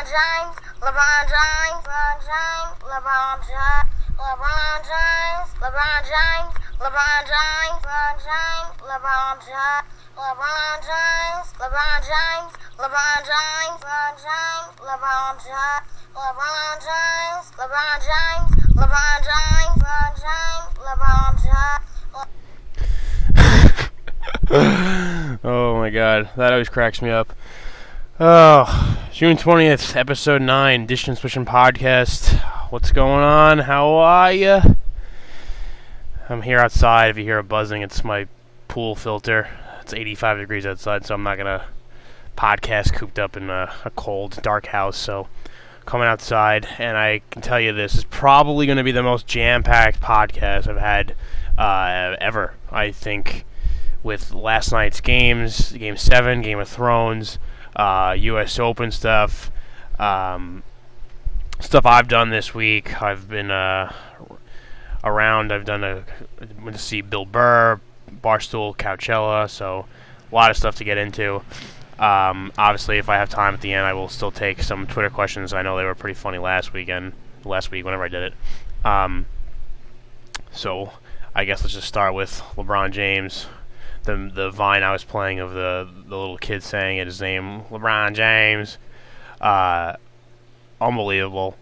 James, LeBron James, LeBron James, LeBron James, LeBron James, LeBron James, LeBron James, LeBron James, LeBron James, LeBron James, LeBron James, LeBron James, LeBron James, LeBron James, LeBron James, LeBron James, LeBron James, LeBron James, LeBron James. Oh my god, that always cracks me up. Oh, June 20th, episode 9, Dish and Switchin' Podcast. What's going on? How are ya? I'm here outside. If you hear a buzzing, it's my pool filter. It's 85 degrees outside, so I'm not going to podcast cooped up in a cold, dark house. So, coming outside, and I can tell you this is probably going to be the most jam-packed podcast I've had ever, I think. With last night's games, Game 7, Game of Thrones, U.S. Open stuff, stuff I've done this week. I've been around. Went to see Bill Burr, Barstool Couchella, so a lot of stuff to get into. Obviously, if I have time at the end, I will still take some Twitter questions. I know they were pretty funny last week, whenever I did it. So I guess let's just start with LeBron James. The Vine I was playing of the little kid saying it, his name, LeBron James. Unbelievable.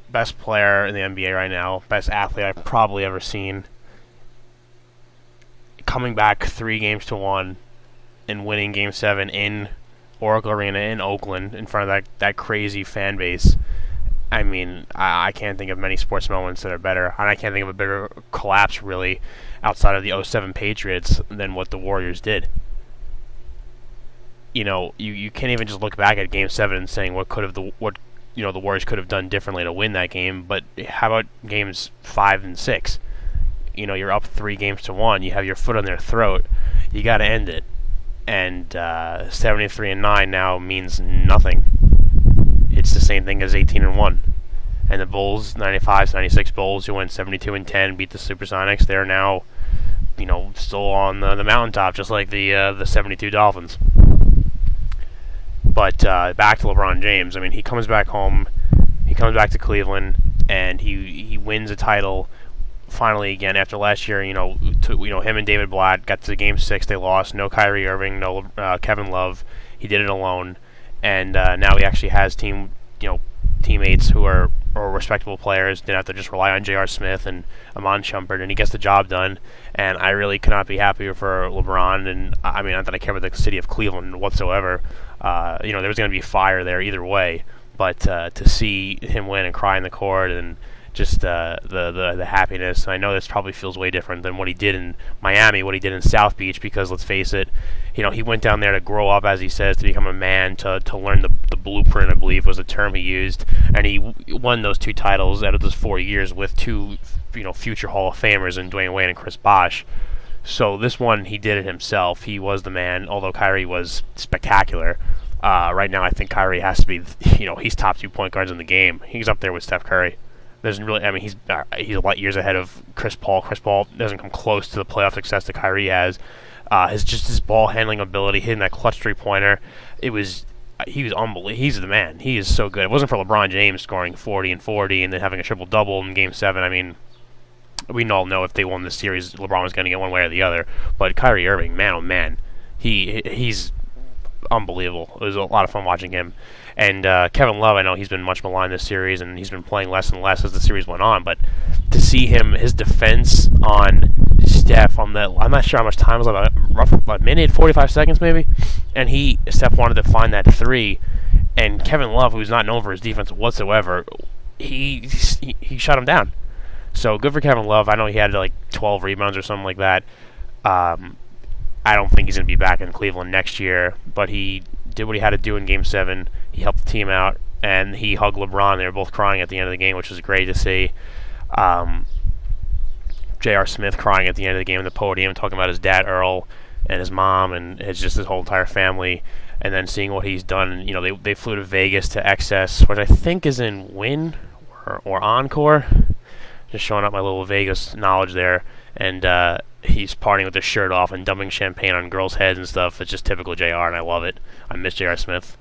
Best player in the NBA right now. Best athlete I've probably ever seen. Coming back 3-1 and winning Game 7 in Oracle Arena in Oakland in front of that crazy fan base. I mean, I can't think of many sports moments that are better, and I can't think of a bigger collapse, really, outside of the 07 Patriots than what the Warriors did. You know, you can't even just look back at Game 7 and saying the Warriors could have done differently to win that game, but how about Games 5 and 6? You know, you're up 3-1, you have your foot on their throat, you got to end it. And 73-9 now means nothing. It's the same thing as 18-1. And the Bulls, 95-96 Bulls, who went 72-10, beat the Supersonics. They're now, still on the mountaintop, just like the 72 Dolphins. But back to LeBron James. I mean, he comes back home, he comes back to Cleveland, and he wins a title finally again after last year. Him and David Blatt got to Game 6. They lost. No Kyrie Irving, no Kevin Love. He did it alone. And now he actually has teammates who are respectable players. Didn't have to just rely on J.R. Smith and Amon Shumpert, and he gets the job done. And I really could not be happier for LeBron. And I mean, not that I care about the city of Cleveland whatsoever. There was going to be fire there either way. But to see him win and cry in the court and just the happiness. I know this probably feels way different than what he did in Miami, what he did in South Beach, because let's face it, he went down there to grow up, as he says, to become a man, to learn the blueprint, I believe was the term he used, and he won those 2 titles out of those 4 years with 2 future Hall of Famers in Dwayne Wade and Chris Bosh. So this one, he did it himself. He was the man, although Kyrie was spectacular. Right now, I think Kyrie has to be, he's top 2 point guards in the game. He's up there with Steph Curry. He's a lot years ahead of Chris Paul. Chris Paul doesn't come close to the playoff success that Kyrie has. His ball handling ability, hitting that clutch 3-pointer, he was unbelievable. He's the man. He is so good. It wasn't for LeBron James scoring 40 and 40 and then having a triple-double in Game 7. I mean, we all know if they won this series, LeBron was going to get one way or the other. But Kyrie Irving, man, oh man, he's unbelievable. It was a lot of fun watching him. And Kevin Love, I know he's been much maligned this series, and he's been playing less and less as the series went on. But to see his defense on Steph I'm not sure how much time was left, about a minute, 45 seconds maybe. And Steph wanted to find that 3, and Kevin Love, who's not known for his defense whatsoever, he shut him down. So good for Kevin Love. I know he had 12 rebounds or something like that. I don't think he's going to be back in Cleveland next year, but he did what he had to do in Game 7. He helped the team out, and he hugged LeBron. They were both crying at the end of the game, which was great to see. J.R. Smith crying at the end of the game at the podium, talking about his dad, Earl, and his mom, and his whole entire family. And then seeing what he's done. They flew to Vegas to Excess, which I think is in Wynn or Encore. Just showing up my little Vegas knowledge there. And he's partying with his shirt off and dumping champagne on girls' heads and stuff. It's just typical JR, and I love it. I miss J.R. Smith.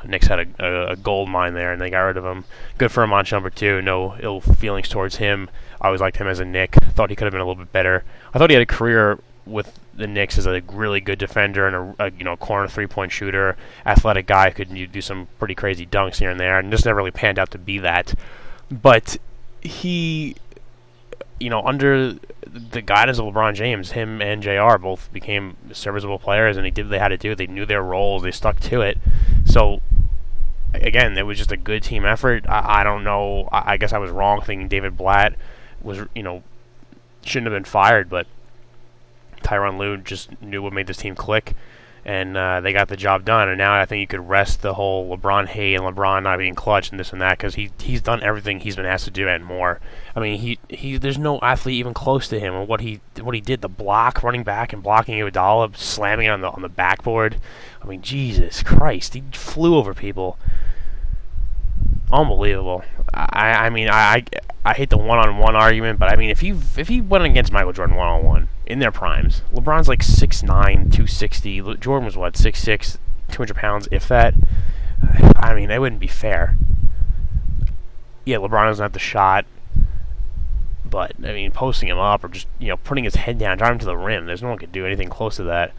Knicks had a gold mine there, and they got rid of him. Good for him on number 2. No ill feelings towards him. I always liked him as a Knick. Thought he could have been a little bit better. I thought he had a career with the Knicks as a really good defender and a corner 3-point shooter, athletic guy who could do some pretty crazy dunks here and there, and just never really panned out to be that. But he, under the guidance of LeBron James, him and JR both became serviceable players, and they did what they had to do. They knew their roles. They stuck to it. So, again, it was just a good team effort. I don't know. I guess I was wrong thinking David Blatt was, shouldn't have been fired, but Tyronn Lue just knew what made this team click, and they got the job done. And now I think you could rest the whole LeBron hate and LeBron not being clutch and this and that, because he's done everything he's been asked to do and more. I mean, he there's no athlete even close to him. And what he did, the block, running back and blocking Iguodala, slamming it on the backboard. I mean, Jesus Christ, he flew over people. Unbelievable. I mean, I hate the one-on-one argument, but I mean, if he went against Michael Jordan one-on-one in their primes, LeBron's like 6'9", 260. Jordan was what, 6'6", 200 pounds, if that. I mean, it wouldn't be fair. Yeah, LeBron doesn't have the shot, but I mean, posting him up or just putting his head down, driving to the rim. There's no one could do anything close to that.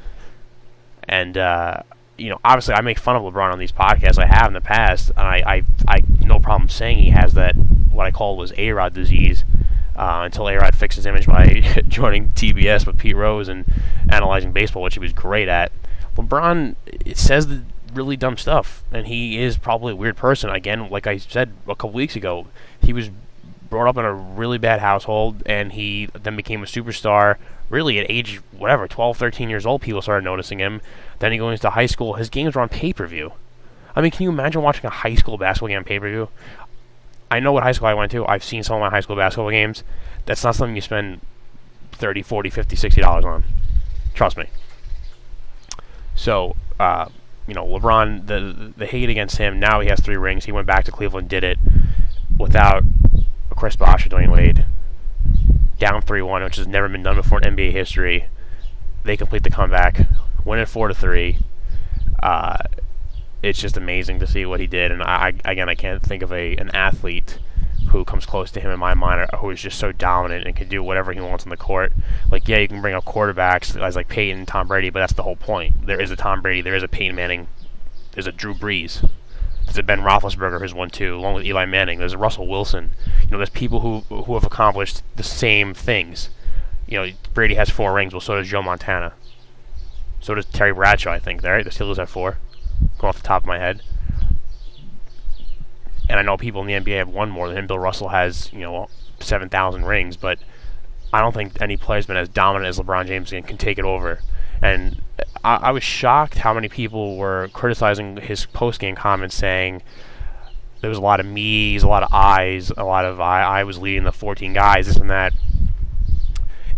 And obviously I make fun of LeBron on these podcasts. I have in the past, and I no problem saying he has that, what I call was A-Rod disease, until A-Rod fixed his image by joining TBS with Pete Rose and analyzing baseball, which he was great at. LeBron says the really dumb stuff, and he is probably a weird person. Again, like I said a couple weeks ago, he was brought up in a really bad household, and he then became a superstar really at age 12, 13 years old. People started noticing him. Then he goes to high school. His games were on pay-per-view. I mean, can you imagine watching a high school basketball game on pay-per-view? I know what high school I went to. I've seen some of my high school basketball games. That's not something you spend $30, $40, $50, $60 on. Trust me. So, LeBron, the hate against him, now he has 3 rings. He went back to Cleveland, did it without Chris Bosh or Dwayne Wade. Down 3-1, which has never been done before in NBA history. They complete the comeback, win it 4-3. It's just amazing to see what he did, and I can't think of an athlete who comes close to him in my mind, or who is just so dominant and can do whatever he wants on the court. Like, yeah, you can bring up quarterbacks as like Peyton and Tom Brady, but that's the whole point. There is a Tom Brady, there is a Peyton Manning, there's a Drew Brees, there's a Ben Roethlisberger who's won 2, along with Eli Manning. There's a Russell Wilson. There's people who have accomplished the same things. Brady has 4 rings. Well, so does Joe Montana. So does Terry Bradshaw, I think. Right? The Steelers have 4. Going off the top of my head. And I know people in the NBA have 1 more than him. Bill Russell has 7,000 rings, but I don't think any player's been as dominant as LeBron James and can take it over. And I was shocked how many people were criticizing his post-game comments, saying there was a lot of me's, a lot of I's, a lot of I was leading the 14 guys, this and that.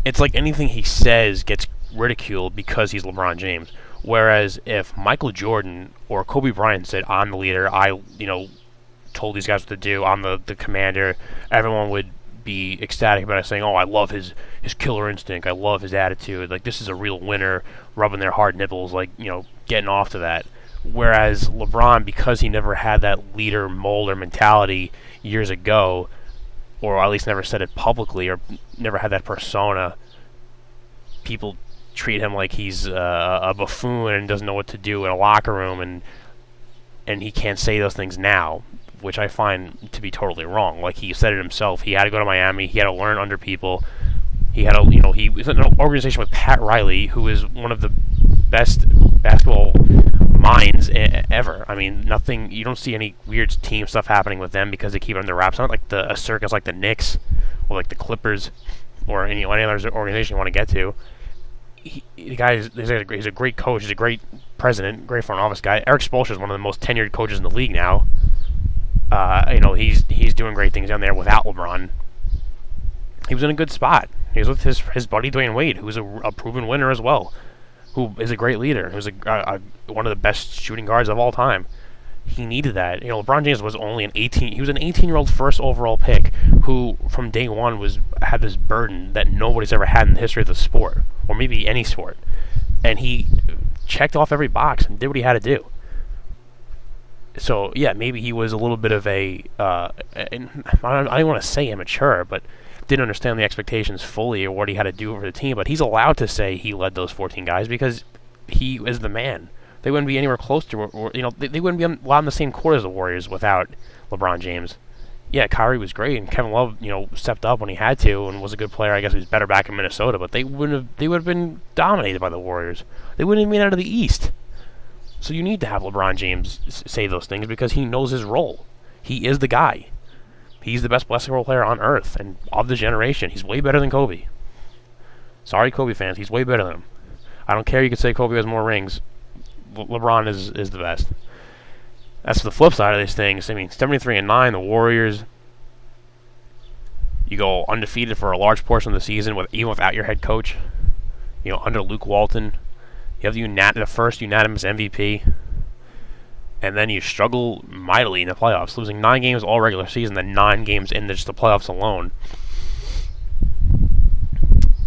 It's like anything he says gets ridiculed because he's LeBron James. Whereas if Michael Jordan or Kobe Bryant said, I'm the leader, I told these guys what to do, I'm the commander, everyone would be ecstatic about it, saying, oh, I love his killer instinct, I love his attitude, like, this is a real winner, rubbing their hard nipples, like, getting off to that. Whereas LeBron, because he never had that leader mold or mentality years ago, or at least never said it publicly, or never had that persona, people treat him like he's a buffoon and doesn't know what to do in a locker room, and he can't say those things now, which I find to be totally wrong. Like, he said it himself. He had to go to Miami. He had to learn under people. He had to, he was in an organization with Pat Riley, who is one of the best basketball minds ever. I mean, you don't see any weird team stuff happening with them because they keep it under wraps. Not like a circus like the Knicks or like the Clippers or any other organization you want to get to. The guy he's a great coach. He's a great president, great front office guy. Eric Spoelstra is one of the most tenured coaches in the league now. He's doing great things down there without LeBron. He was in a good spot. He was with his buddy Dwayne Wade, who's a proven winner as well, who is a great leader, who's one of the best shooting guards of all time. He needed that. LeBron James was only an 18-year-old first overall pick who, from day one, had this burden that nobody's ever had in the history of the sport, or maybe any sport. And he checked off every box and did what he had to do. So yeah, maybe he was a little bit of I don't want to say immature, but didn't understand the expectations fully or what he had to do for the team. But he's allowed to say he led those 14 guys because he is the man. They wouldn't be anywhere close to, they wouldn't be on the same court as the Warriors without LeBron James. Yeah, Kyrie was great, and Kevin Love, stepped up when he had to and was a good player. I guess he was better back in Minnesota, but they would have been dominated by the Warriors. They wouldn't have been out of the East. So you need to have LeBron James say those things because he knows his role. He is the guy. He's the best basketball player on earth and of the generation. He's way better than Kobe. Sorry, Kobe fans, he's way better than him. I don't care. You could say Kobe has more rings. LeBron is the best. That's the flip side of these things. I mean, 73-9, the Warriors. You go undefeated for a large portion of the season, even without your head coach. Under Luke Walton. You have the first unanimous MVP. And then you struggle mightily in the playoffs, losing 9 games all regular season, then 9 games in just the playoffs alone.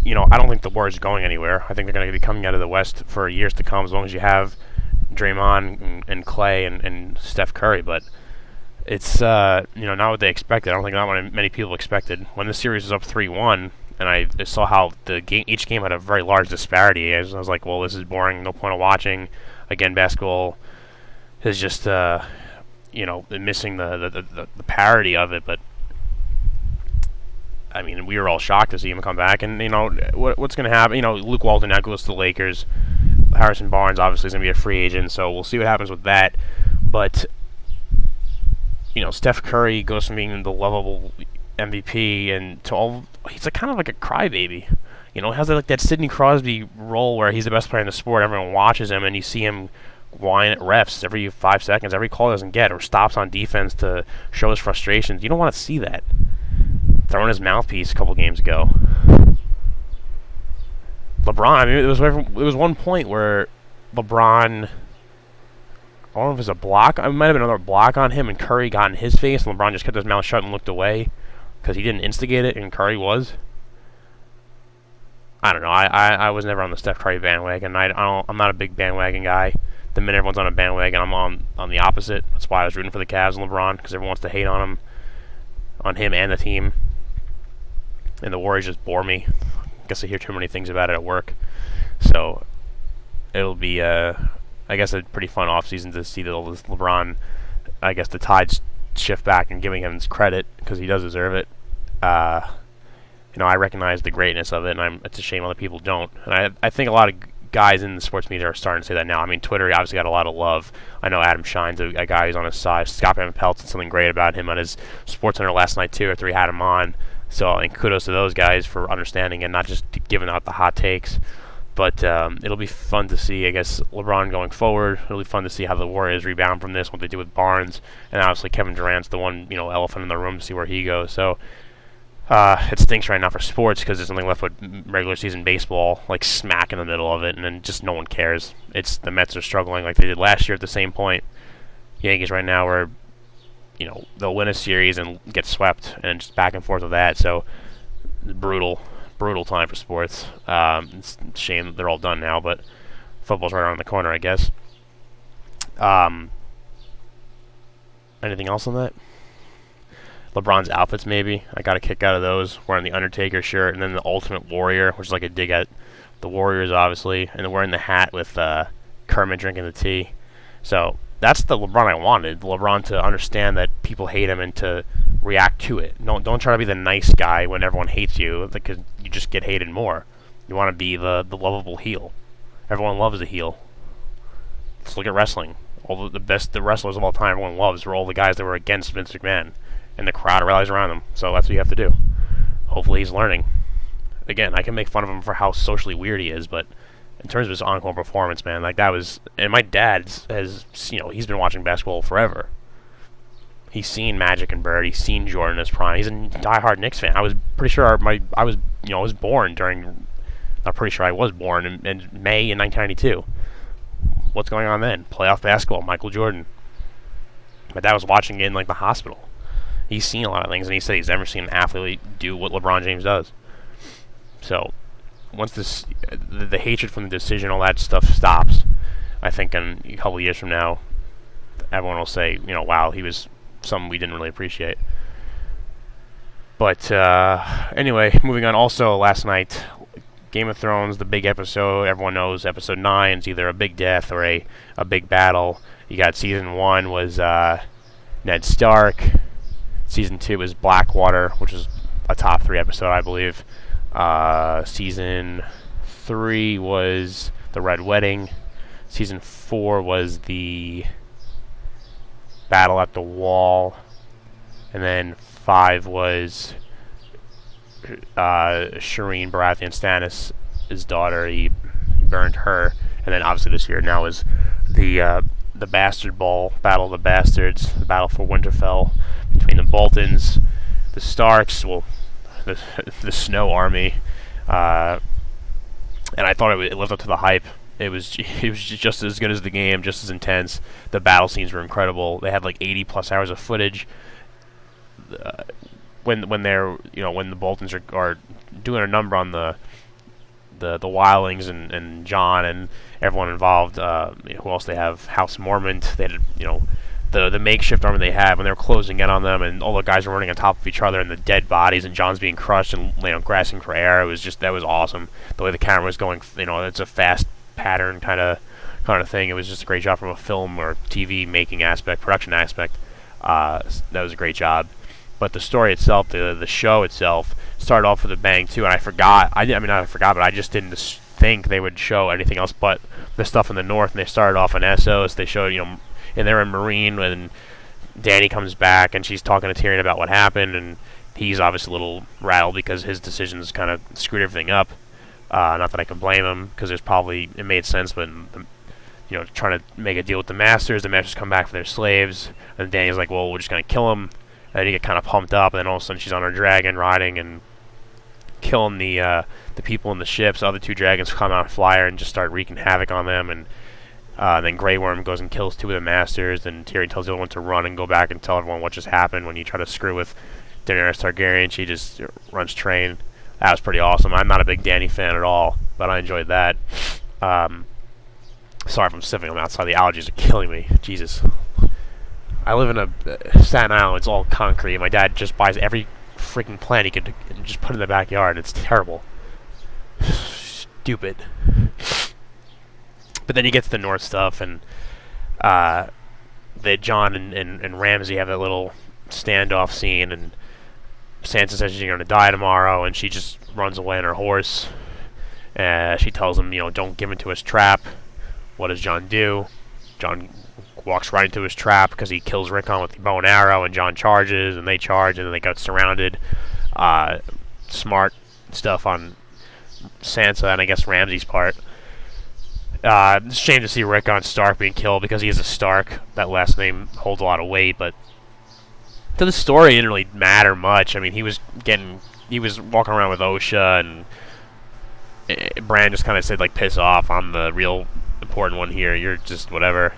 I don't think the Warriors are going anywhere. I think they're going to be coming out of the West for years to come, as long as you have Draymond and Clay and Steph Curry. But it's not what they expected. I don't think not what many people expected. When the series was up 3-1, and I saw how each game had a very large disparity, I was like, well, this is boring. No point of watching. Again, basketball is just missing the parity of it. But I mean, we were all shocked to see him come back, and what's going to happen. Luke Walton now goes to the Lakers. Harrison Barnes obviously is going to be a free agent, so we'll see what happens with that. But Steph Curry goes from being the lovable MVP and to he's kind of like a crybaby. Has that Sidney Crosby role where he's the best player in the sport. Everyone watches him, and you see him whine at refs every 5 seconds, every call he doesn't get, or stops on defense to show his frustrations. You don't want to see that. Throwing his mouthpiece a couple games ago. LeBron, it was one point where LeBron, I don't know if it was a block, it might have been another block on him, and Curry got in his face, and LeBron just kept his mouth shut and looked away because he didn't instigate it, and Curry was. I don't know. I was never on the Steph Curry bandwagon. I'm not a big bandwagon guy. The minute everyone's on a bandwagon, I'm on the opposite. That's why I was rooting for the Cavs and LeBron, because everyone wants to hate on him and the team. And the Warriors just bore me. I guess I hear too many things about it at work. So it'll be, I guess, a pretty fun offseason to see this LeBron, I guess, the tides shift back and giving him his credit because he does deserve it. I recognize the greatness of it, and it's a shame other people don't. And I think a lot of guys in the sports media are starting to say that now. I mean, Twitter obviously got a lot of love. I know Adam Shine's a guy who's on his side. Scott Van Pelt said something great about him on his SportsCenter last night, too, after he had him on. So, and kudos to those guys for understanding and not just giving out the hot takes. But it'll be fun to see, I guess, LeBron going forward. It'll be fun to see how the Warriors rebound from this, what they do with Barnes. And obviously Kevin Durant's the one, elephant in the room to see where he goes. So it stinks right now for sports because there's nothing left but regular season baseball, like smack in the middle of it, and then just no one cares. The Mets are struggling like they did last year at the same point. Yankees right now are, they'll win a series and get swept, and just back and forth with that. So brutal time for sports. It's a shame that they're all done now, but football's right around the corner, I guess. Anything else on that? LeBron's outfits, maybe. I got a kick out of those. Wearing the Undertaker shirt, and then the Ultimate Warrior, which is like a dig at the Warriors, obviously, and then wearing the hat with Kermit drinking the tea. So that's the LeBron I wanted. LeBron to understand that people hate him and to react to it. Don't try to be the nice guy when everyone hates you, because you just get hated more. You want to be the lovable heel. Everyone loves a heel. Let's look at wrestling. All the wrestlers of all time everyone loves were all the guys that were against Vince McMahon, and the crowd rallies around him. So that's what you have to do. Hopefully he's learning. Again, I can make fun of him for how socially weird he is, but in terms of his on-court performance, man, like that was. And my dad has, he's been watching basketball forever. He's seen Magic and Bird. He's seen Jordan in his prime. He's a diehard Knicks fan. I was pretty sure I was born during. Not pretty sure I was born in May in 1992. What's going on then? Playoff basketball, Michael Jordan. My dad was watching it in the hospital. He's seen a lot of things, and he said he's never seen an athlete do what LeBron James does. So once the hatred from the decision, all that stuff stops, I think in a couple of years from now, everyone will say, wow, he was something we didn't really appreciate. But anyway, moving on. Also, last night, Game of Thrones, the big episode. Everyone knows episode 9 is either a big death or a big battle. You got season 1 was Ned Stark. Season 2 was Blackwater, which is a top 3 episode, I believe. Season 3 was the Red Wedding. Season 4 was the Battle at the Wall. And then 5 was Shireen Baratheon Stannis' daughter. He burned her. And then obviously this year now is the Bastard Ball, Battle of the Bastards, the Battle for Winterfell between the Boltons, the Starks, well, the Snow Army, and I thought it lived up to the hype. It was just as good as the game, just as intense. The battle scenes were incredible. They had like 80+ hours of footage. When they're when the Boltons are doing a number on the Wildlings and Jon and everyone involved. Who else they have? House Mormont. They had the makeshift army they had when they were closing in on them, and all the guys were running on top of each other, and the dead bodies, and Jon's being crushed and grasping for air. It was that was awesome. The way the camera was going, it's a fast pattern kind of thing. It was just a great job from a film or TV making aspect, production aspect. That was a great job. But the story itself, the show itself, started off with a bang too. And I forgot. I forgot, but I just didn't think they would show anything else but the stuff in the north. And they started off in Essos. They showed and they're in Marine when Dany comes back and she's talking to Tyrion about what happened, and he's obviously a little rattled because his decisions kind of screwed everything up. Not that I can blame him, because it made sense when trying to make a deal with the Masters come back for their slaves, and Dany's like, well, we're just gonna kill him. And then you get kind of pumped up, and then all of a sudden she's on her dragon riding and killing the people in the ships. The other 2 dragons come out of flyer and just start wreaking havoc on them, and then Grey Worm goes and kills 2 of the Masters, and Tyrion tells the other one to run and go back and tell everyone what just happened. When you try to screw with Daenerys Targaryen, she just runs train. That was pretty awesome. I'm not a big Dany fan at all, but I enjoyed that. Sorry if I'm sniffing. I'm outside. The allergies are killing me. Jesus. I live in a Staten Island. It's all concrete. My dad just buys every freaking plant he could and just put in the backyard. It's terrible. Stupid. But then you get to the north stuff, and Jon and Ramsay have that little standoff scene, and Sansa says she's going to die tomorrow, and she just runs away on her horse. She tells him, don't give into his trap. What does Jon do? Jon walks right into his trap because he kills Rickon with the bow and arrow, and Jon charges, and they charge, and then they got surrounded. Smart stuff on Sansa and I guess Ramsay's part. It's a shame to see Rickon Stark being killed because he is a Stark. That last name holds a lot of weight, but to the story, it didn't really matter much. I mean, he was walking around with Osha, and Bran just kind of said, like, piss off, I'm the real important one here, you're just whatever.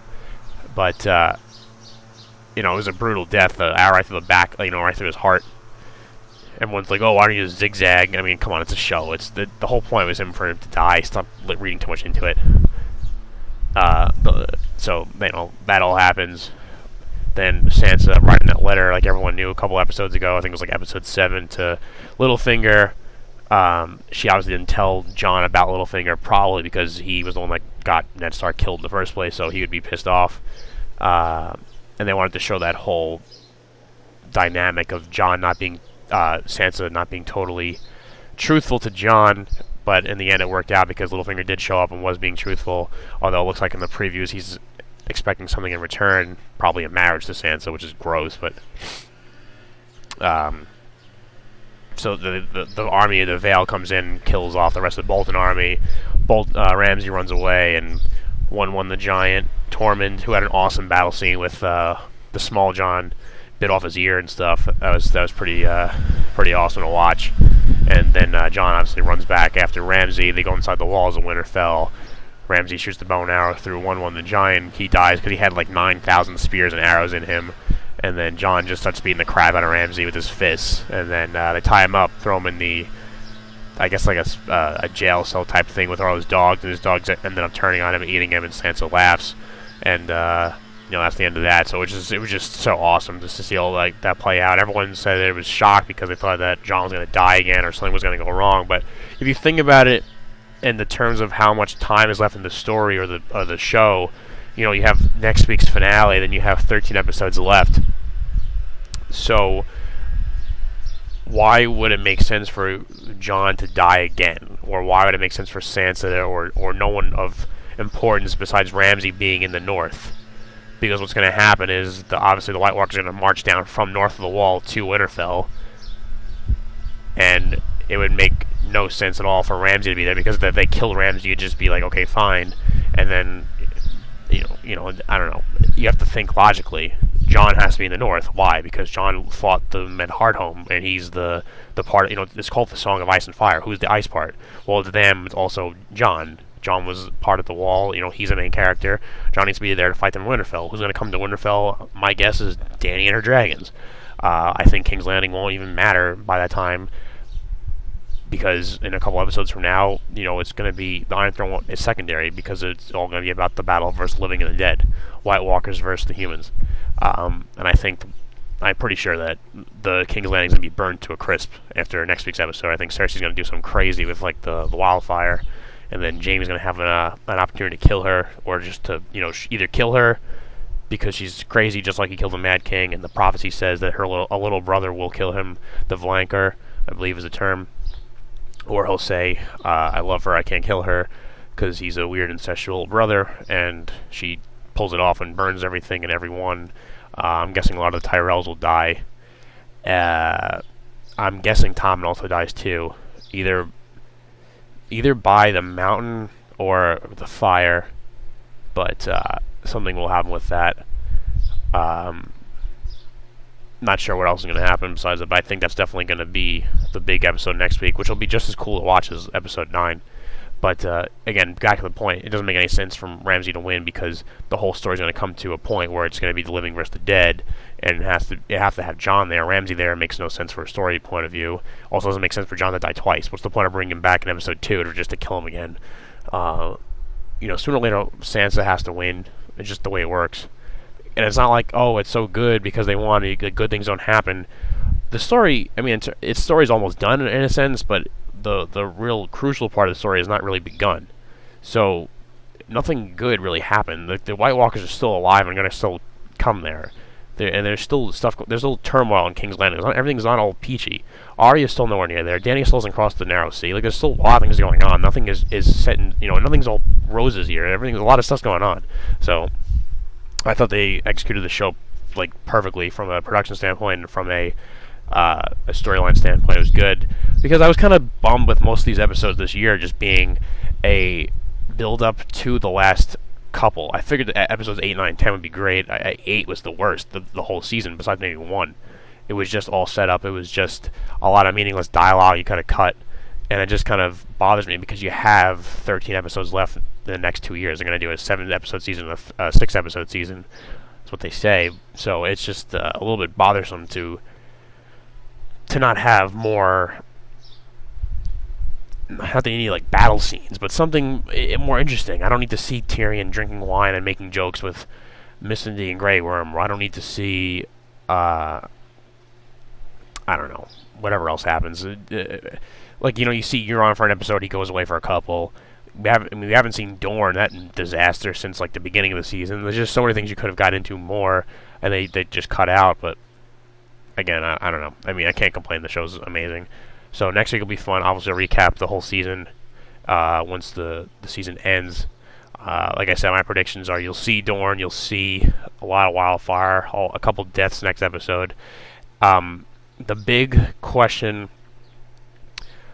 But, it was a brutal death, the arrow right through the back, right through his heart. Everyone's like, oh, why don't you just zigzag? I mean, come on, it's a show. It's the whole point was for him to die. Stop reading too much into it. So, that all happens. Then Sansa writing that letter, like everyone knew a couple episodes ago. I think it was like episode 7 to Littlefinger. She obviously didn't tell Jon about Littlefinger, probably because he was the one that got Ned Stark killed in the first place, so he would be pissed off. And they wanted to show that whole dynamic of Jon not being, Sansa not being totally truthful to Jon, but in the end it worked out because Littlefinger did show up and was being truthful, although it looks like in the previews he's expecting something in return, probably a marriage to Sansa, which is gross, but so the army of the Vale comes in, kills off the rest of the Bolton army. Ramsay runs away, and won the giant. Tormund, who had an awesome battle scene with the small Jon, bit off his ear and stuff. That was pretty awesome to watch. And then Jon obviously runs back after Ramsay. They go inside the walls of Winterfell. Ramsay shoots the bow and arrow through 1-1 the giant. He dies because he had like 9,000 spears and arrows in him. And then Jon just starts beating the crap out of Ramsay with his fists. And then they tie him up, throw him in the, I guess like a jail cell type thing with all his dogs. And his dogs ended up turning on him and eating him, and Sansa laughs. And that's the end of that. So it was just so awesome just to see all like that play out. Everyone said that it was shocked because they thought that John was going to die again or something was going to go wrong. But if you think about it in the terms of how much time is left in the story or the show, you have next week's finale, then you have 13 episodes left. So why would it make sense for John to die again? Or why would it make sense for Sansa or no one of importance besides Ramsay being in the north? Because what's going to happen is, obviously, the White Walkers are going to march down from north of the Wall to Winterfell. And it would make no sense at all for Ramsay to be there, because if they killed Ramsay, you'd just be like, okay, fine. And then, I don't know. You have to think logically. Jon has to be in the north. Why? Because Jon fought them at Hardhome, and he's the part, it's called the Song of Ice and Fire. Who's the ice part? Well, to them, it's also Jon. Jon was part of the Wall. He's a main character. Jon needs to be there to fight them in Winterfell. Who's going to come to Winterfell? My guess is Dany and her dragons. I think King's Landing won't even matter by that time, because in a couple episodes from now, it's going to be the Iron Throne is secondary, because it's all going to be about the battle versus living and the dead, White Walkers versus the humans. And I'm pretty sure that the King's Landing is going to be burned to a crisp after next week's episode. I think Cersei's going to do something crazy with like the wildfire, and then Jaime's going to have an opportunity to kill her, or just to either kill her because she's crazy, just like he killed the Mad King, and the prophecy says that a little brother will kill him, the Vlanker, I believe is the term. Or he'll say, I love her, I can't kill her, because he's a weird incestual brother, and she pulls it off and burns everything and everyone. I'm guessing a lot of the Tyrells will die. I'm guessing Tommen also dies too, either by the mountain or the fire, but something will happen with that. Not sure what else is going to happen besides that, but I think that's definitely going to be the big episode next week, which will be just as cool to watch as episode 9. But again, back to the point, it doesn't make any sense for Ramsay to win, because the whole story is going to come to a point where it's going to be the living versus the dead, and it has to have Jon there. Ramsay there makes no sense for a story point of view. Also doesn't make sense for Jon to die twice. What's the point of bringing him back in episode 2 or just to kill him again? Sooner or later Sansa has to win. It's just the way it works. And it's not like, oh, it's so good because they want to, good things don't happen. The story, its story is almost done in a sense, but the real crucial part of the story has not really begun. So nothing good really happened. The White Walkers are still alive and going to still come there. There's still stuff. There's still turmoil in King's Landing. Everything's not all peachy. Arya's still nowhere near there. Dany still hasn't crossed the Narrow Sea. Like, there's still a lot of things going on. Nothing is set in. Nothing's all roses here. A lot of stuff's going on. So I thought they executed the show like perfectly from a production standpoint and from a storyline standpoint. It was good, because I was kind of bummed with most of these episodes this year just being a build up to the last couple. I figured that episodes 8, 9, 10 would be great. 8 was the worst the whole season, besides maybe 1. It was just all set up. It was just a lot of meaningless dialogue you could have cut, and it just kind of bothers me because you have 13 episodes left in the next 2 years. They're going to do a 7-episode season, a 6-episode season. That's what they say. So it's just a little bit bothersome to not have more. Not that you need like battle scenes, but something more interesting. I don't need to see Tyrion drinking wine and making jokes with Missandei and Grey Worm. Or I don't need to see, I don't know, whatever else happens. Like, you see Euron for an episode, he goes away for a couple. We haven't seen Dorne, that disaster, since like the beginning of the season. There's just so many things you could have got into more, and they just cut out. But again, I don't know. I can't complain. The show's amazing. So next week will be fun. Obviously, I'll recap the whole season once the season ends. Like I said, my predictions are you'll see Dorne, you'll see a lot of wildfire, a couple deaths next episode. The big question...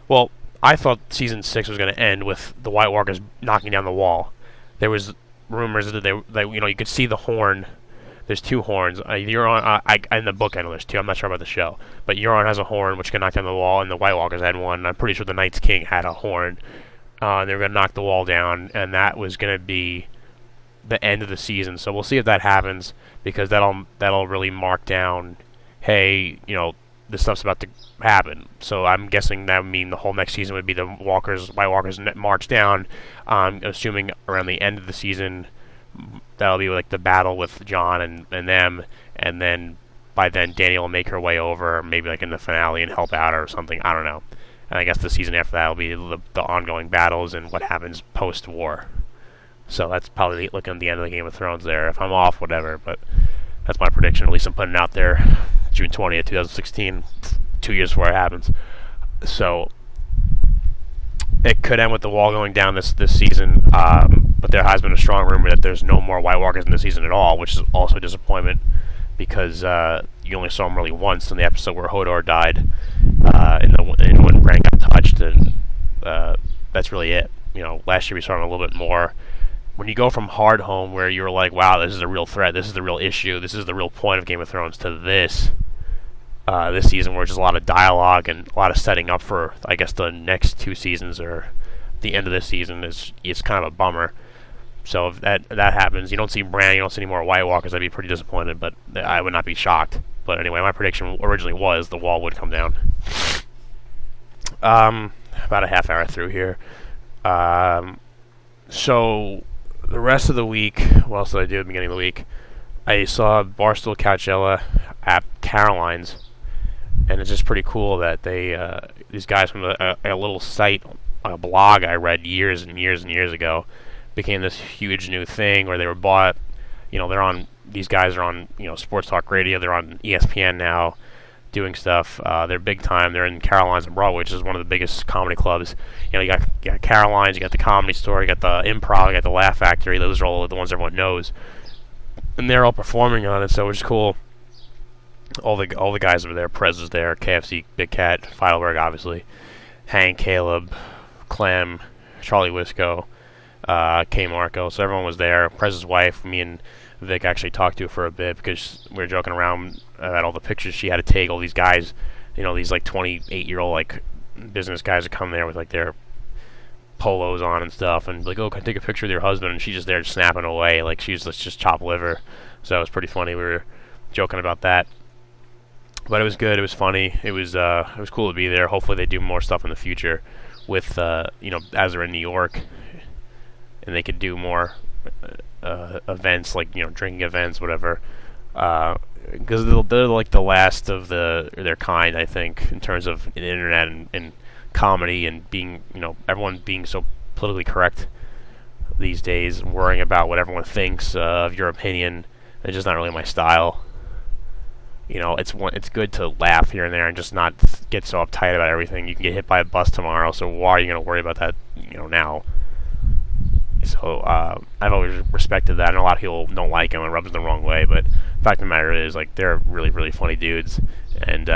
Well, I thought season 6 was going to end with the White Walkers knocking down the wall. There was rumors that you could see the horn. There's 2 horns. Euron, in the book I know there's 2. I'm not sure about the show. But Euron has a horn which can knock down the wall, and the White Walkers had one. I'm pretty sure the Night's King had a horn. And they were going to knock the wall down, and that was going to be the end of the season. So we'll see if that happens, because that'll really mark down, hey, this stuff's about to happen. So I'm guessing that would mean the whole next season would be the White Walkers march down. Assuming around the end of the season, that'll be like the battle with John and them, and then by then Daniel will make her way over, maybe like in the finale and help out or something. I don't know. And I guess the season after that will be the ongoing battles and what happens post-war. So that's probably looking at the end of the Game of Thrones there. If I'm off, whatever, but that's my prediction. At least I'm putting it out there. June 20th, 2016, 2 years before it happens. So it could end with the Wall going down this season, but there has been a strong rumor that there's no more White Walkers in the season at all, which is also a disappointment because you only saw them really once in the episode where Hodor died, and when Bran got touched, and that's really it. Last year we saw them a little bit more. When you go from Hard Home, where you were like, wow, this is a real threat, this is the real issue, this is the real point of Game of Thrones, to this season where it's just a lot of dialogue and a lot of setting up for, I guess, the next 2 seasons or the end of this season, it's kind of a bummer. So if that happens, you don't see Bran, you don't see any more White Walkers, I'd be pretty disappointed, but I would not be shocked. But anyway, my prediction originally was the Wall would come down. About a half hour through here. So the rest of the week, what else did I do at the beginning of the week? I saw Barstool Couchella at Caroline's, and it's just pretty cool that these guys from a little site, a blog I read years and years and years ago, became this huge new thing where they were bought. These guys are on sports talk radio. They're on ESPN now, doing stuff. They're big time. They're in Caroline's and Broadway, which is one of the biggest comedy clubs. You got Caroline's, you got the Comedy Store, you got the Improv, you got the Laugh Factory. Those are all the ones everyone knows, and they're all performing on it. So it's cool. All the guys over there. Prez was there. KFC, Big Cat, Feidelberg, obviously. Hank, Caleb, Clem, Charlie Wisco, K. Marco. So everyone was there. Prez's wife, me and Vic actually talked to for a bit because we were joking around about all the pictures she had to take. All these guys, these like 28-year-old like business guys that come there with like their polos on and stuff, and like, oh, can I take a picture with your husband? And she's just there snapping away like she's just chopped liver. So it was pretty funny. We were joking about that. But it was good. It was funny. It was cool to be there. Hopefully they do more stuff in the future with as they're in New York, and they could do more events like drinking events, whatever. Because they're like the last of their kind, I think, in terms of the internet and comedy and being everyone being so politically correct these days and worrying about what everyone thinks of your opinion. It's just not really my style. It's good to laugh here and there and just not get so uptight about everything. You can get hit by a bus tomorrow, so why are you going to worry about that, now? So I've always respected that, and a lot of people don't like him and rubs them the wrong way. But the fact of the matter is, like, they're really, really funny dudes, and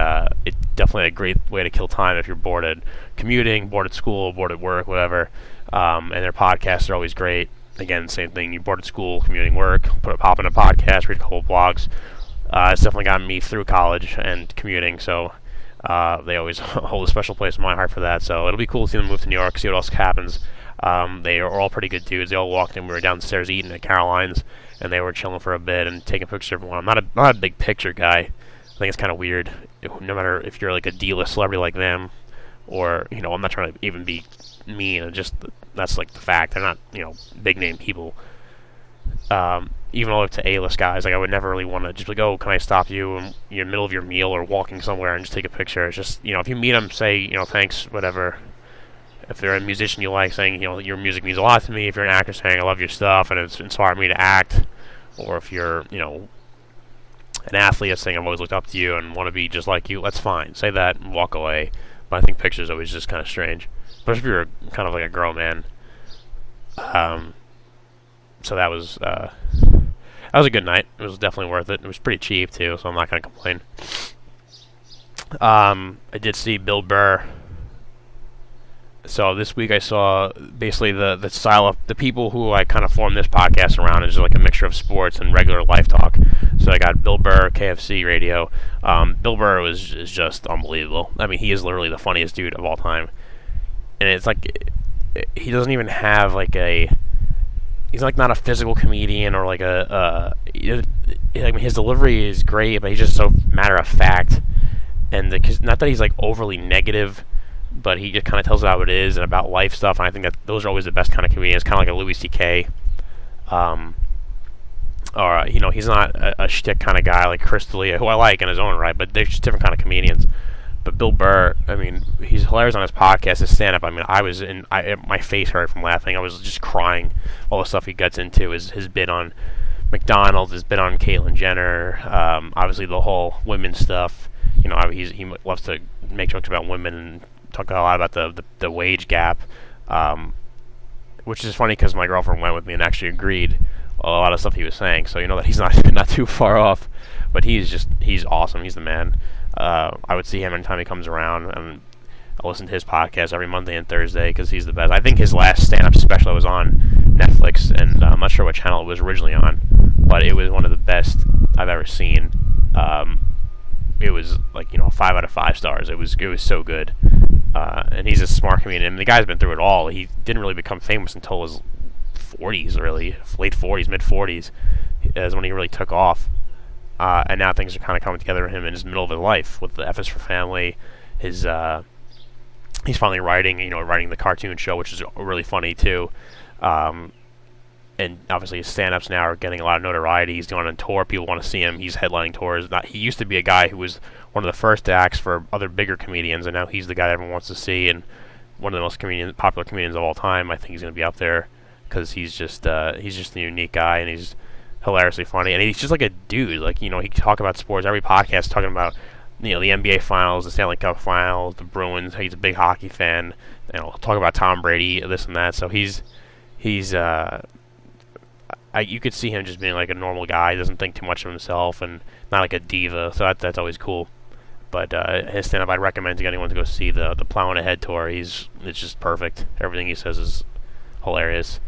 it's definitely a great way to kill time if you're bored at commuting, bored at school, bored at work, whatever. And their podcasts are always great. Again, same thing. You're bored at school, commuting, work, pop in a podcast, read a couple of blogs. It's definitely gotten me through college and commuting, so they always hold a special place in my heart for that. So it'll be cool to see them move to New York, see what else happens. They are all pretty good dudes. They all walked in. We were downstairs eating at Caroline's, and they were chilling for a bit and taking pictures of everyone. I'm not a big picture guy. I think it's kind of weird. No matter if you're like a D-list celebrity like them, or I'm not trying to even be mean. That's like the fact. They're not big name people. Even all the way up to A-list guys, like I would never really want to just like, oh, can I stop you in the middle of your meal or walking somewhere and just take a picture? It's just if you meet them, say thanks, whatever. If they're a musician you like, saying your music means a lot to me. If you're an actor, saying I love your stuff and it's inspired me to act. Or if you're an athlete, saying I've always looked up to you and want to be just like you, that's fine. Say that and walk away. But I think pictures always just kind of strange, especially if you're kind of like a grown man. So that was a good night. It was definitely worth it. It was pretty cheap too, so I'm not gonna complain. I did see Bill Burr. So this week I saw basically the style of the people who I kind of formed this podcast around is just like a mixture of sports and regular life talk. So I got Bill Burr, KFC Radio. Bill Burr is just unbelievable. I mean, he is literally the funniest dude of all time. And it's like he doesn't even have like he's like not a physical comedian or like his delivery is great, but he's just so matter of fact. And not that he's like overly negative, but he just kind of tells about what it is and about life stuff. And I think that those are always the best kind of comedians, kind of like a Louis C.K. or he's not a shtick kind of guy like Chris D'Elia, who I like in his own right, but they're just different kind of comedians. But Bill Burr, I mean, he's hilarious on his podcast, his stand-up. I mean, my face hurt from laughing. I was just crying. All the stuff he gets into, his bit on McDonald's, his bit on Caitlyn Jenner, obviously the whole women stuff. He loves to make jokes about women and talk a lot about the wage gap, which is funny because my girlfriend went with me and actually agreed a lot of stuff he was saying. So that he's not too far off, but he's awesome. He's the man. I would see him anytime he comes around, and I listen to his podcast every Monday and Thursday because he's the best. I think his last stand-up special was on Netflix, and I'm not sure what channel it was originally on, but it was one of the best I've ever seen. It was like 5 out of 5 stars. It was so good, and he's a smart comedian. And the guy's been through it all. He didn't really become famous until his 40s, really late 40s, mid 40s, is when he really took off. And now things are kind of coming together for him in his middle of his life with the F is for Family. He's finally writing the cartoon show, which is really funny too. And obviously his stand-ups now are getting a lot of notoriety. He's going on tour. People want to see him. He's headlining tours. He used to be a guy who was one of the first acts for other bigger comedians, and now he's the guy that everyone wants to see, and one of the most popular comedians of all time. I think he's going to be up there because he's just a unique guy, and he's hilariously funny, and he's just like a dude. Like, he can talk about sports. Every podcast talking about the NBA Finals, the Stanley Cup Finals, the Bruins. He's a big hockey fan. Talk about Tom Brady, this and that. So you could see him just being like a normal guy. He doesn't think too much of himself, and not like a diva. So that's always cool. But his stand-up, I'd recommend to anyone to go see the Plowing Ahead tour. It's just perfect. Everything he says is hilarious.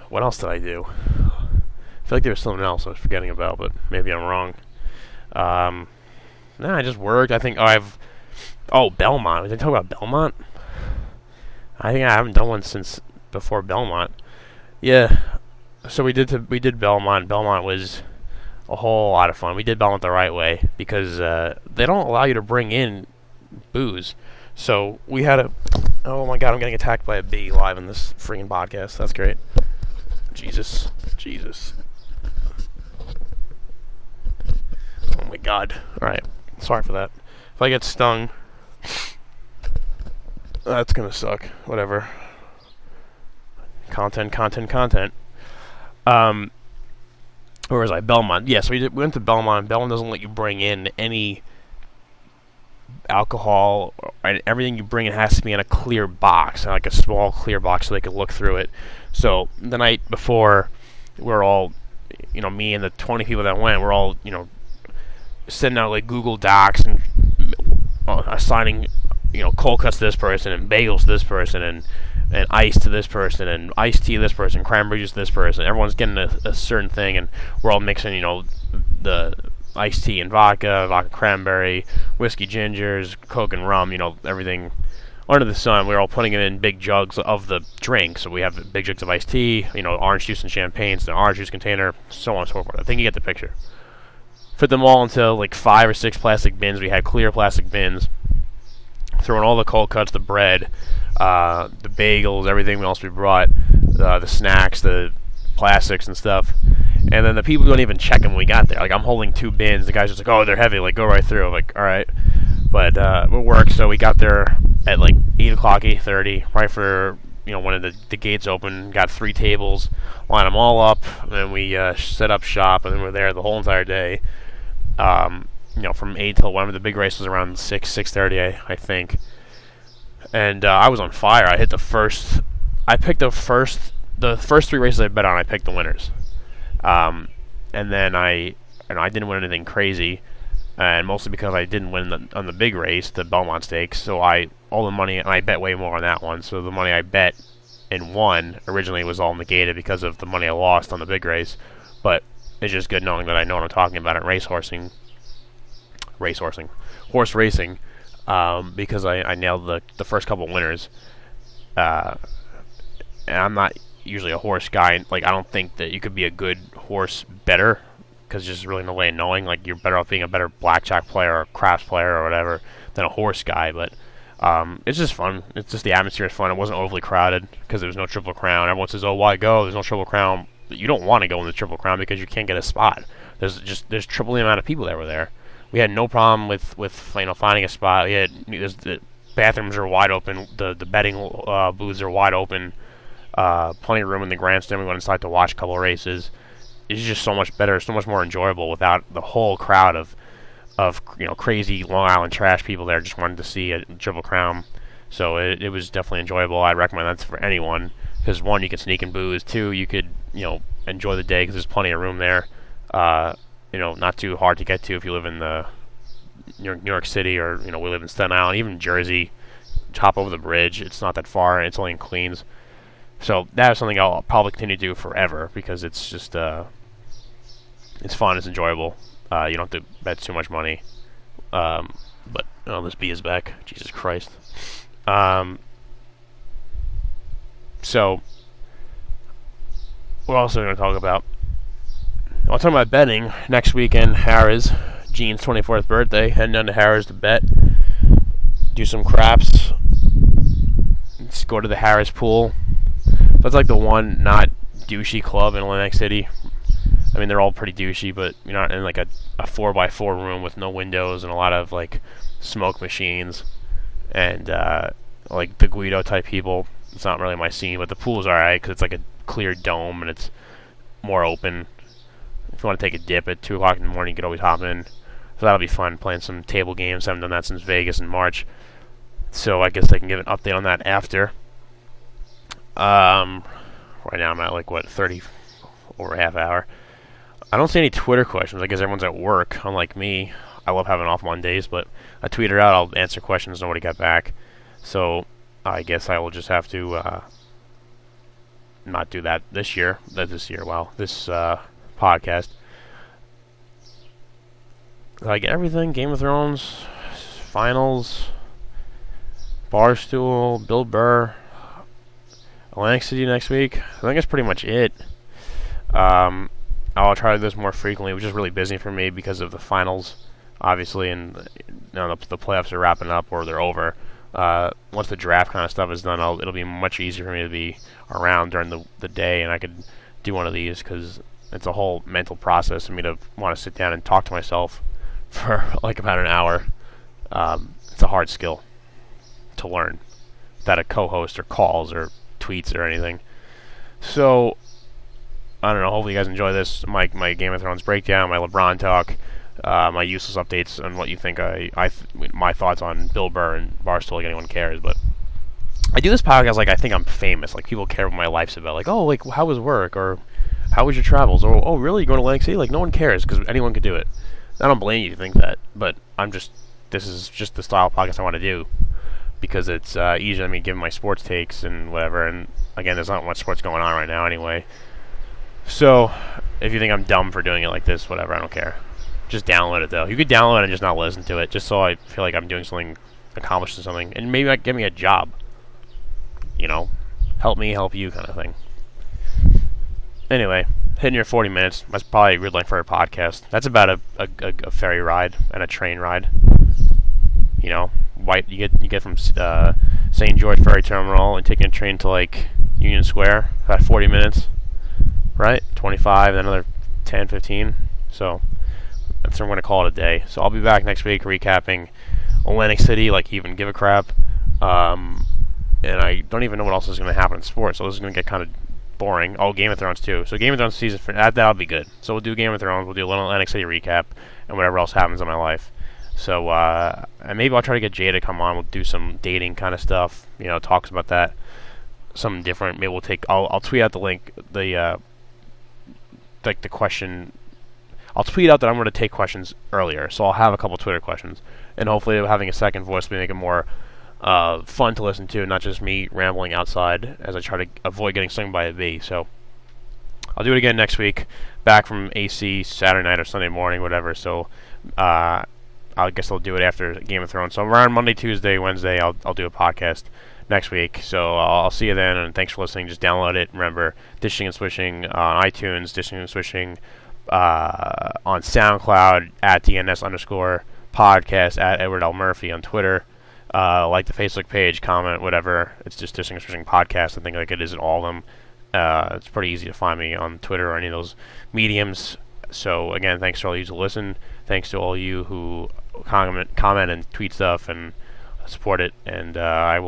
What else did I do? I feel like there was something else I was forgetting about, but maybe I'm wrong. I just worked. I think Belmont. Did I talk about Belmont? I think I haven't done one since before Belmont. Yeah. So we did Belmont. Belmont was a whole lot of fun. We did Belmont the right way because they don't allow you to bring in booze. So we had oh my god, I'm getting attacked by a bee live in this freaking podcast. That's great. Jesus. Oh my god. Alright. Sorry for that. If I get stung, that's gonna suck. Whatever. Content. Where was I? Belmont. Yeah, so we went to Belmont. Belmont doesn't let you bring in any alcohol, and everything you bring in has to be in a clear box, like a small clear box, so they could look through it. So the night before, we're all, me and the 20 people that went, we're all, sending out like Google Docs and assigning, cold cuts to this person and bagels to this person and ice to this person and iced tea to this person, cranberry juice to this person. Everyone's getting a certain thing, and we're all mixing, the iced tea and vodka cranberry, whiskey gingers, Coke and rum, everything under the sun. We're all putting it in big jugs of the drink. So we have big jugs of iced tea, orange juice and champagne, so the orange juice container, so on and so forth. I think you get the picture. Fit them all into like 5 or 6 plastic bins. We had clear plastic bins. Throwing all the cold cuts, the bread, the bagels, everything else we brought, the snacks, the plastics and stuff. And then the people don't even check them when we got there. Like, I'm holding 2 bins. The guy's just like, oh, they're heavy. Like, go right through. I'm like, all right. But it worked. So we got there at like 8 o'clock, 8:30, right for, when the gates open. Got 3 tables, line them all up, and then we set up shop, and then we're there the whole entire day. From 8 till whenever the big race was around 6:30, I think. And I was on fire. I picked the first 3 races I bet on. I picked the winners. And then I didn't win anything crazy, and mostly because I didn't win on the big race, the Belmont Stakes. So all the money, and I bet way more on that one. So the money I bet and won originally was all negated because of the money I lost on the big race. But it's just good knowing that I know what I'm talking about in horse racing, because I nailed the first couple winners. And I'm not usually a horse guy. Like, I don't think that you could be a good horse bettor, because there's just really no way of knowing. Like, you're better off being a better blackjack player or craps player or whatever than a horse guy. But It's just fun. It's just the atmosphere is fun. It wasn't overly crowded because there was no Triple Crown. Everyone says, "Oh, why go? There's no Triple Crown." You don't want to go in the Triple Crown because you can't get a spot. There's triple the amount of people that were there. We had no problem with finding a spot. The bathrooms are wide open. The betting booths are wide open. Plenty of room in the grandstand. We went inside to watch a couple of races. It's just so much better, so much more enjoyable without the whole crowd of crazy Long Island trash people there just wanted to see a Triple Crown. So it was definitely enjoyable. I'd recommend that for anyone because one, you can sneak in booze. Two, you could enjoy the day because there's plenty of room there. Not too hard to get to if you live in the New York City or we live in Staten Island, even Jersey. Hop over the bridge. It's not that far. It's only in Queens. So that is something I'll probably continue to do forever because it's just it's fun. It's enjoyable. You don't have to bet too much money. But this bee is back. Jesus Christ. So what else are we going to talk about? I'll talk about betting next weekend. Harrah's, Gene's 24th birthday. Heading down to Harrah's to bet. Do some craps. Let's go to the Harrah's pool. That's like the one not douchey club in Atlantic City. I mean, they're all pretty douchey, but you're not in like a 4x4 room with no windows and a lot of like smoke machines and like the Guido type people. It's not really my scene, but the pool's alright because it's like a clear dome and it's more open. If you want to take a dip at 2 o'clock in the morning, you could always hop in. So that'll be fun, playing some table games. I haven't done that since Vegas in March. So I guess I can give an update on that after. Right now I'm at like, 30, over a half hour. I don't see any Twitter questions. I guess everyone's at work, unlike me. I love having off Mondays, but I tweet it out. I'll answer questions. Nobody got back. So I guess I will just have to not do that this podcast. Did I get everything? Game of Thrones, finals, Barstool, Bill Burr, Atlantic City next week. I think that's pretty much it. I'll try to do this more frequently. It was just really busy for me because of the finals, obviously, and the playoffs are wrapping up or they're over. Once the draft kind of stuff is done, it'll be much easier for me to be around during the day, and I could do one of these because it's a whole mental process for me to want to sit down and talk to myself for like about an hour. It's a hard skill to learn without a co-host or calls or tweets or anything. So I don't know. Hopefully you guys enjoy this. My Game of Thrones breakdown, my LeBron talk, my useless updates on what you think my thoughts on Bill Burr and Barstool, like anyone cares. But I do this podcast like I think I'm famous. Like people care what my life's about. Like, oh, like how was work or how was your travels? Or oh, really? You going to Atlantic City? Like no one cares because anyone could do it. I don't blame you to think that, but this is just the style of podcast I want to do because it's easier. I mean, given my sports takes and whatever. And again, there's not much sports going on right now anyway. So, if you think I'm dumb for doing it like this, whatever, I don't care. Just download it, though. You could download it and just not listen to it, just so I feel like I'm doing something, accomplishing something, and maybe get me a job. Help me, help you kind of thing. Anyway, hitting your 40 minutes. That's probably a good length for a podcast. That's about a ferry ride and a train ride. You get from St. George Ferry Terminal and taking a train to, like, Union Square, about 40 minutes. Right? 25, then another 10, 15. So that's what I'm going to call it a day. So I'll be back next week recapping Atlantic City, like even give a crap. And I don't even know what else is going to happen in sports, so this is going to get kind of boring. Oh, Game of Thrones too. So Game of Thrones season, that'll be good. So we'll do Game of Thrones, we'll do a little Atlantic City recap, and whatever else happens in my life. So and maybe I'll try to get Jay to come on. We'll do some dating kind of stuff, talks about that. Something different. Maybe I'll tweet out the link, the question. I'll tweet out that I'm going to take questions earlier, so I'll have a couple Twitter questions, and hopefully having a second voice will make it more fun to listen to, not just me rambling outside as I try to avoid getting stung by a bee. So I'll do it again next week, back from AC Saturday night or Sunday morning, whatever. So I guess I'll do it after Game of Thrones. So around Monday, Tuesday, Wednesday, I'll do a podcast next week. So I'll see you then, and thanks for listening. Just download it. Remember, Dishing and Swishing on iTunes, Dishing and Swishing on SoundCloud, at DNS_podcast, at Edward L. Murphy on Twitter. like the Facebook page, comment, whatever. It's just Dissing and Switching Podcast. I think like it is in all of them. It's pretty easy to find me on Twitter or any of those mediums. So again, thanks to all you who listen. Thanks to all you who comment and tweet stuff and support it. And I will.